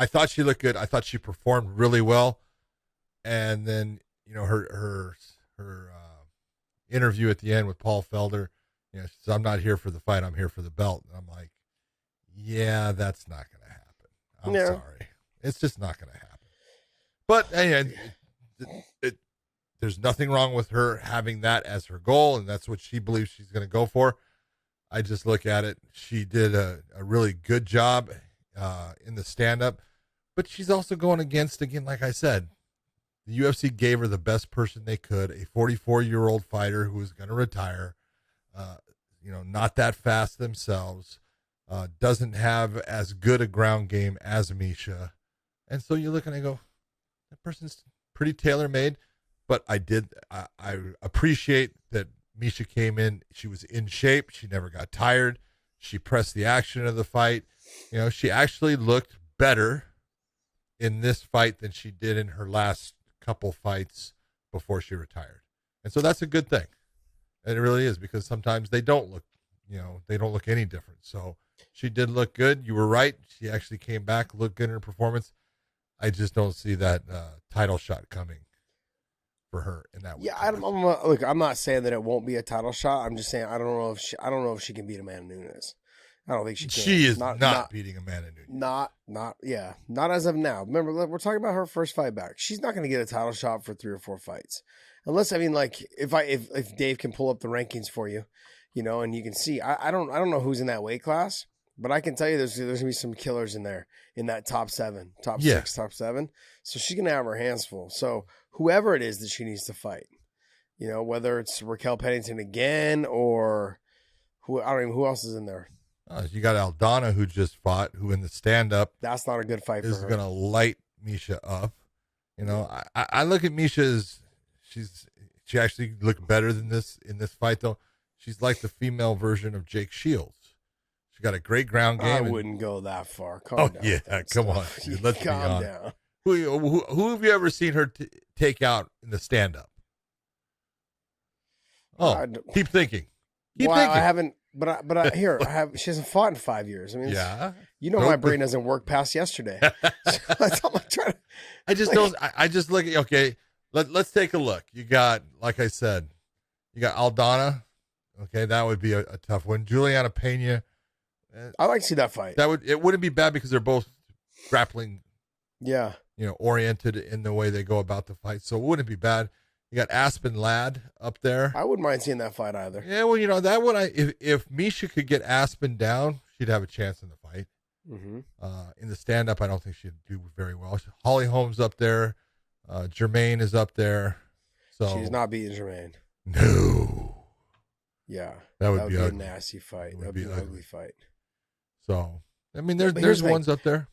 I thought she looked good. I thought she performed really well. And then, her interview at the end with Paul Felder, she says, "I'm not here for the fight. I'm here for the belt." And I'm like, yeah, that's not going to happen. I'm sorry. It's just not going to happen. But anyway, there's nothing wrong with her having that as her goal, and that's what she believes she's going to go for. I just look at it. She did a really good job in the stand-up, but she's also going against, again, like I said, the UFC gave her the best person they could, a 44-year-old fighter who is going to retire, not that fast themselves, doesn't have as good a ground game as Miesha. And so you look and I go, that person's pretty tailor-made, but I appreciate that Miesha came in. She was in shape. She never got tired. She pressed the action of the fight. She actually looked better in this fight than she did in her last couple fights before she retired. And so that's a good thing. And it really is, because sometimes they don't look any different. So she did look good. You were right. She actually came back, looked good in her performance. I just don't see that title shot coming for her in that way. Yeah, I'm not saying that it won't be a title shot. I'm just saying I don't know if she can beat Amanda Nunes. I don't think she can. She is not beating Amanda Nunes. Not as of now. Remember, we're talking about her first fight back. She's not going to get a title shot for 3 or 4 fights, unless if Dave can pull up the rankings for you, and you can see. I don't know who's in that weight class, but I can tell you there's going to be some killers in there in that top 7, top 6, top 7. So she's going to have her hands full. So whoever it is that she needs to fight, whether it's Raquel Pennington again or who else is in there. You got Aldana, who just fought, who in the stand-up. That's not a good fight for her. Is going to light Miesha up. I look at Miesha as she actually looked better than this in this fight, though. She's like the female version of Jake Shields. She got a great ground game. I wouldn't go that far. Calm down. Yeah, come on. Dude. Let's calm be down. Who have you ever seen her take out in the stand-up? Oh, keep thinking. Keep thinking. I haven't. But I have. She hasn't fought in 5 years. I mean, yeah. My brain doesn't work past yesterday. So that's all I'm trying to. I just don't. I just look at. Okay, let's take a look. You got, like I said, you got Aldana. Okay, that would be a tough one. Juliana Pena. I like to see that fight. It wouldn't be bad because they're both grappling. Yeah. Oriented in the way they go about the fight, so it wouldn't be bad. You got Aspen Ladd up there. I wouldn't mind seeing that fight either. Yeah, well, that one, if Miesha could get Aspen down, she'd have a chance in the fight. Mm-hmm. In the stand-up, I don't think she'd do very well. Holly Holm's up there. Jermaine is up there. So she's not beating Jermaine. No. Yeah. That would be a nasty fight. That would be an ugly fight. So, I mean, there's ones up there.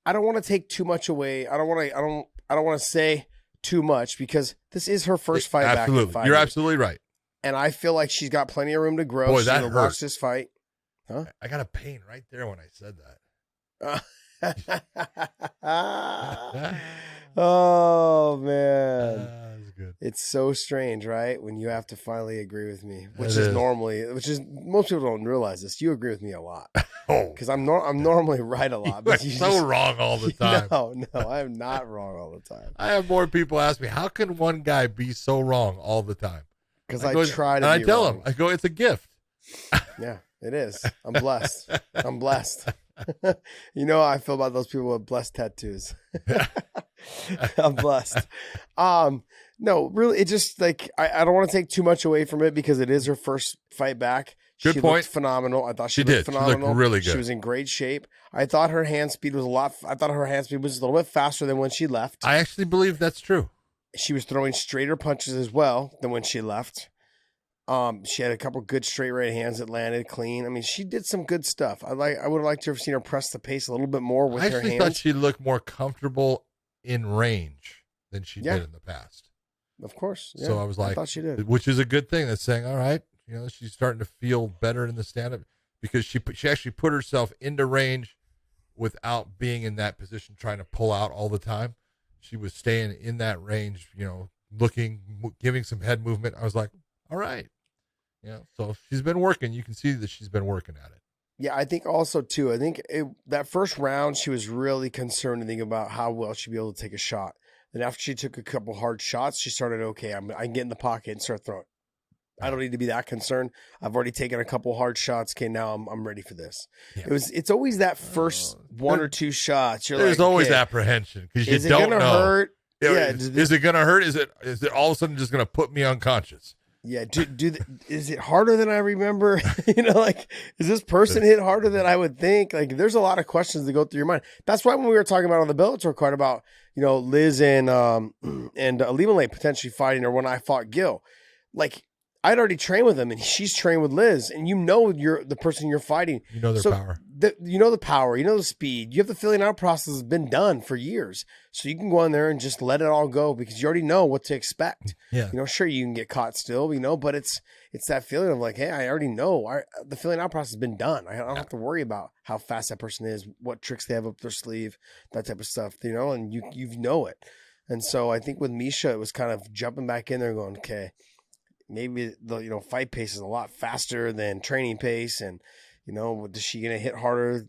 I don't want to take too much away. I don't want to say too much because this is her first fight back in 5 You're years. absolutely right. And I feel like she's got plenty of room to grow. Boy, she's that gonna hurt. watch this fight. Huh? I got a pain right there when I said that. Oh man. That's good. It's so strange, right? When you have to finally agree with me, which is most people don't realize this. You agree with me a lot. Oh, because I'm normally right a lot. But you're so wrong all the time. No, I'm not wrong all the time. I have more people ask me, how can one guy be so wrong all the time? Because I try to. And be I tell wrong. him, I go, it's a gift. Yeah, it is. I'm blessed. I'm blessed. You know how I feel about those people with blessed tattoos. I'm blessed. No, really, it just like I don't want to take too much away from it because it is her first fight back. Good she point. Looked phenomenal. I thought she looked did. phenomenal. She looked really good. She was in great shape. I thought her hand speed was I thought her hand speed was a little bit faster than when she left. I actually believe that's true. She was throwing straighter punches as well than when she left. She had a couple good straight right hands that landed clean. I mean, she did some good stuff. I would have liked to have seen her press the pace a little bit more with her hands. I actually thought she looked more comfortable in range than she did in the past. Of course. Yeah. So I was like, I thought she did. Which is a good thing. That's saying, all right, she's starting to feel better in the stand-up because she actually put herself into range without being in that position, trying to pull out all the time. She was staying in that range, looking, giving some head movement. I was like, all right. So she's been working. You can see that she's been working at it. Yeah, I think also too. I think that first round she was really concerned and thinking about how well she'd be able to take a shot. Then after she took a couple hard shots, she started, okay, I can get in the pocket and start throwing. I don't need to be that concerned. I've already taken a couple hard shots. Okay, now I'm ready for this. Yeah. It's always that first one or two shots. There's always okay, apprehension because you don't know. Hurt? Yeah, is it gonna hurt? Is it all of a sudden just gonna put me unconscious? Yeah, is it harder than I remember? Like, is this person hit harder than I would think? Like, there's a lot of questions that go through your mind. That's why when we were talking about on the Bellator card about, Liz and Alimale potentially fighting, or when I fought Gil, like, I'd already trained with him, and she's trained with Liz, and you're the person you're fighting. You know their power. The power. You know the speed. You have the feeling out process has been done for years, so you can go in there and just let it all go because you already know what to expect. Yeah. Sure you can get caught still, but it's that feeling of like, hey, I already know. The feeling out process has been done. I don't have to worry about how fast that person is, what tricks they have up their sleeve, that type of stuff. And you know it. And so I think with Miesha, it was kind of jumping back in there, and going, okay. Maybe the fight pace is a lot faster than training pace, and is she gonna hit harder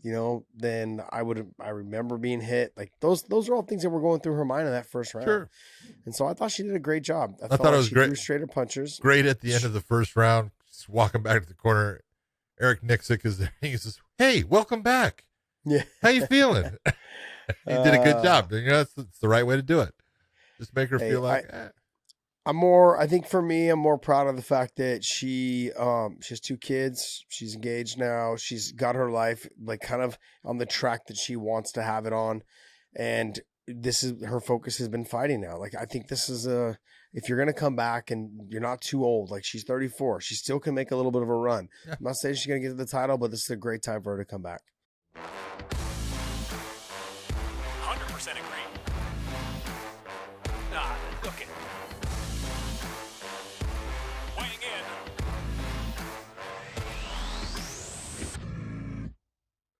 than I remember being hit? Like those are all things that were going through her mind in that first round. Sure. And so I thought she did a great job. I thought it was great. Threw straighter punches. Great at the end of the first round, just walking back to the corner. Eric Nixick is there. He says, "Hey, welcome back. Yeah, how you feeling?" He did a good job. It's the right way to do it. Just make her feel like. I think for me, I'm more proud of the fact that she has 2 kids. She's engaged now. She's got her life like kind of on the track that she wants to have it on. And this is her focus has been fighting now. Like, I think this is if you're going to come back and you're not too old, like she's 34, she still can make a little bit of a run. Yeah. I'm not saying she's going to get to the title, but this is a great time for her to come back. 100% agree.